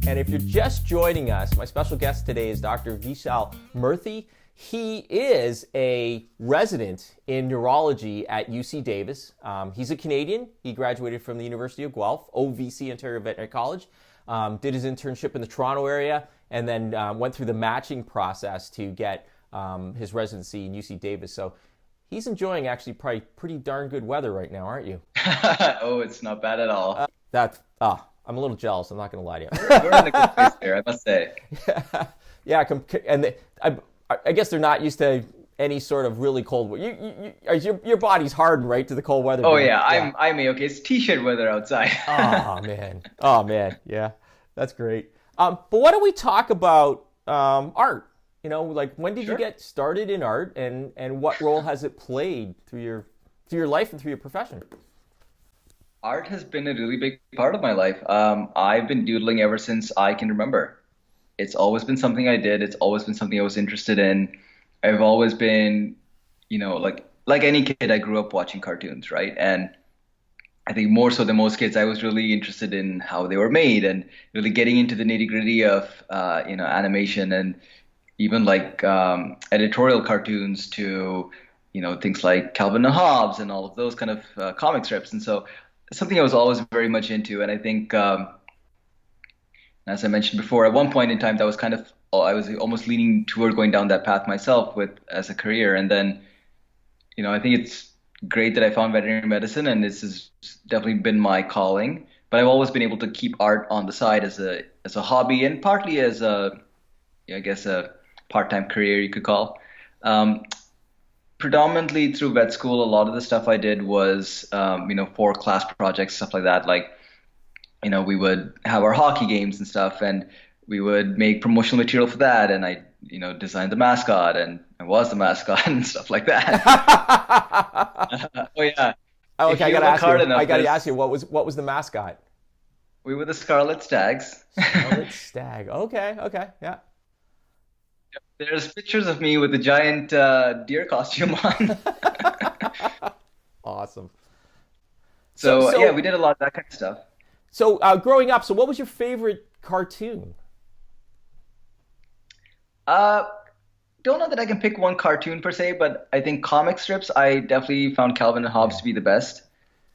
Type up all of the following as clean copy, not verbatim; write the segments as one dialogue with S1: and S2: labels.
S1: And if you're just joining us, my special guest today is Dr. Vishal Murthy. He is a resident in neurology at UC Davis. He's a Canadian. He graduated from the University of Guelph, OVC, Ontario Veterinary College, did his internship in the Toronto area, and then went through the matching process to get his residency in UC Davis. So he's enjoying actually probably pretty darn good weather right now, aren't you?
S2: Oh, it's not bad at all.
S1: I'm a little jealous. I'm not going to lie to you.
S2: We're in a good place here, I must say.
S1: Yeah, and I guess they're not used to any sort of really cold weather. Your body's hardened, right, to the cold weather.
S2: Oh yeah, I'm okay. It's t-shirt weather outside.
S1: Oh man, yeah, that's great. But why don't we talk about art? You know, like when did you get started in art, and what role has it played through your life and through your profession?
S2: Art has been a really big part of my life. I've been doodling ever since I can remember. It's always been something I did. It's always been something I was interested in. I've always been, like any kid, I grew up watching cartoons, right? And I think more so than most kids, I was really interested in how they were made and really getting into the nitty-gritty of, animation and even like editorial cartoons to, things like Calvin and Hobbes and all of those kind of comic strips. And so it's something I was always very much into. And I think, as I mentioned before, at one point in time, I was almost leaning toward going down that path myself as a career. And then, I think it's great that I found veterinary medicine, and this has definitely been my calling. But I've always been able to keep art on the side as a hobby, and partly as a part-time career you could call. Predominantly through vet school, a lot of the stuff I did was, for class projects, stuff like that. Like, we would have our hockey games and stuff, and we would make promotional material for that. And I, designed the mascot, and I was the mascot and stuff like that. Oh yeah.
S1: Oh, okay, I gotta ask you, what was the mascot?
S2: We were the Scarlet Stags.
S1: Scarlet Stag. Okay, yeah.
S2: There's pictures of me with a giant deer costume on.
S1: Awesome.
S2: So yeah, we did a lot of that kind of stuff.
S1: So growing up, what was your favorite cartoon?
S2: Don't know that I can pick one cartoon per se, but I think comic strips, I definitely found Calvin and Hobbes to be the best.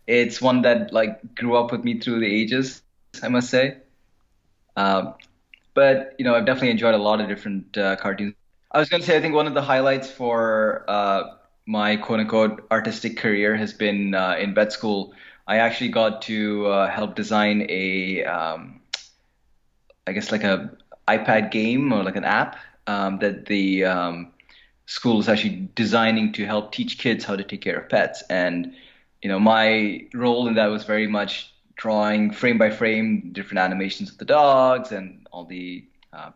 S2: It's one that grew up with me through the ages, I must say. But I've definitely enjoyed a lot of different cartoons. I was going to say, I think one of the highlights for my quote-unquote artistic career has been in vet school. I actually got to help design I guess like a iPad game or like an app that the school is actually designing to help teach kids how to take care of pets. And, my role in that was very much drawing frame by frame different animations of the dogs and all the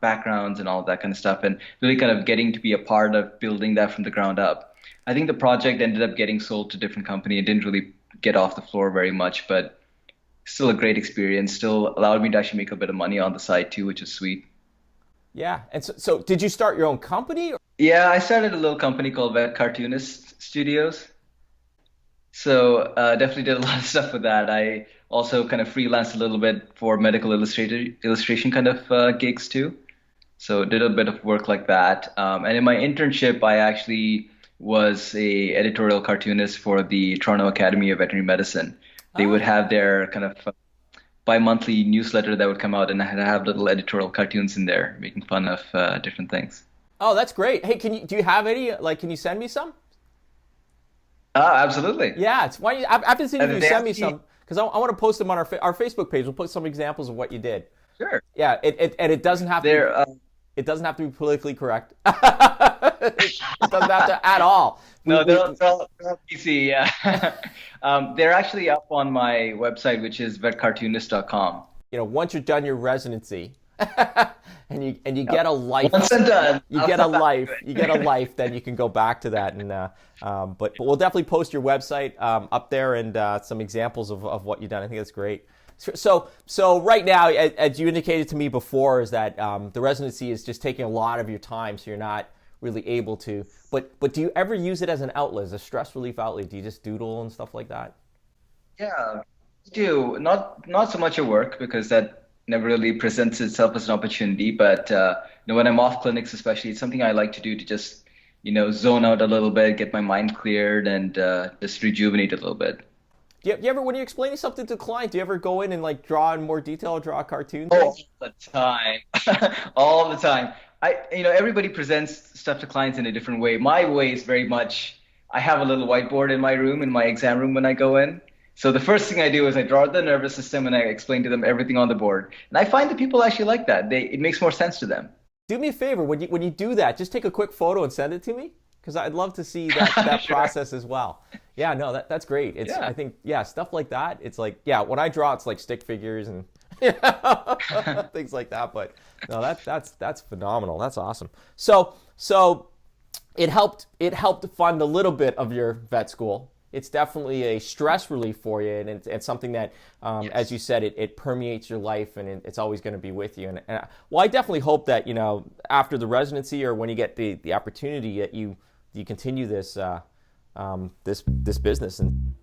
S2: backgrounds and all that kind of stuff, and really kind of getting to be a part of building that from the ground up. I think the project ended up getting sold to a different company. It didn't really get off the floor very much, but still a great experience. Still allowed me to actually make a bit of money on the side too, which is sweet.
S1: Yeah. And so did you start your own company?
S2: Yeah, I started a little company called Cartoonist Studios. So definitely did a lot of stuff with that. I also kind of freelanced a little bit for medical illustration kind of gigs too. So did a bit of work like that. And in my internship, I actually was a editorial cartoonist for the Toronto Academy of Veterinary Medicine. They would have their kind of bi-monthly newsletter that would come out, and I had to have little editorial cartoons in there making fun of different things.
S1: Oh, that's great. Hey, do you have any, can you send me some?
S2: Absolutely.
S1: Yeah, after this interview, send me some, because I want to post them on our Facebook page. We'll put some examples of what you did.
S2: Sure.
S1: Yeah, it doesn't have to. It doesn't have to be politically correct. It doesn't have to at all.
S2: No, they're all PC. Yeah. They're actually up on my website, which is vetcartoonist.com.
S1: Once you're done your residency, and you get a life.
S2: Once I'm done,
S1: you get a life. Then you can go back to that. And but we'll definitely post your website up there and some examples of what you've done. I think that's great. So right now, as you indicated to me before, is that the residency is just taking a lot of your time, so you're not really able to. But do you ever use it as an outlet, as a stress relief outlet? Do you just doodle and stuff like that?
S2: Yeah, I do. Not so much at work, because that never really presents itself as an opportunity. But when I'm off clinics, especially, it's something I like to do to just, zone out a little bit, get my mind cleared, and just rejuvenate a little bit.
S1: You ever, when you're explaining something to a client, do you ever go in and like draw in more detail, draw a cartoon
S2: All
S1: thing?
S2: the time, all the time. Everybody presents stuff to clients in a different way. My way is very much, I have a little whiteboard in my room, in my exam room when I go in. So the first thing I do is I draw the nervous system and I explain to them everything on the board. And I find that people actually like that. It makes more sense to them.
S1: Do me a favor when you do that, just take a quick photo and send it to me because I'd love to see that
S2: Sure.
S1: process as well. Yeah, no, that's great. It's
S2: Yeah.
S1: I think yeah, stuff like that. It's like yeah, when I draw, it's like stick figures and things like that. But no, that's phenomenal. That's awesome. So it helped fund a little bit of your vet school. It's definitely a stress relief for you, and it's something that, as
S2: Yes.
S1: you said, it permeates your life, and it's always going to be with you. Well, I definitely hope that after the residency or when you get the opportunity that you continue this business. And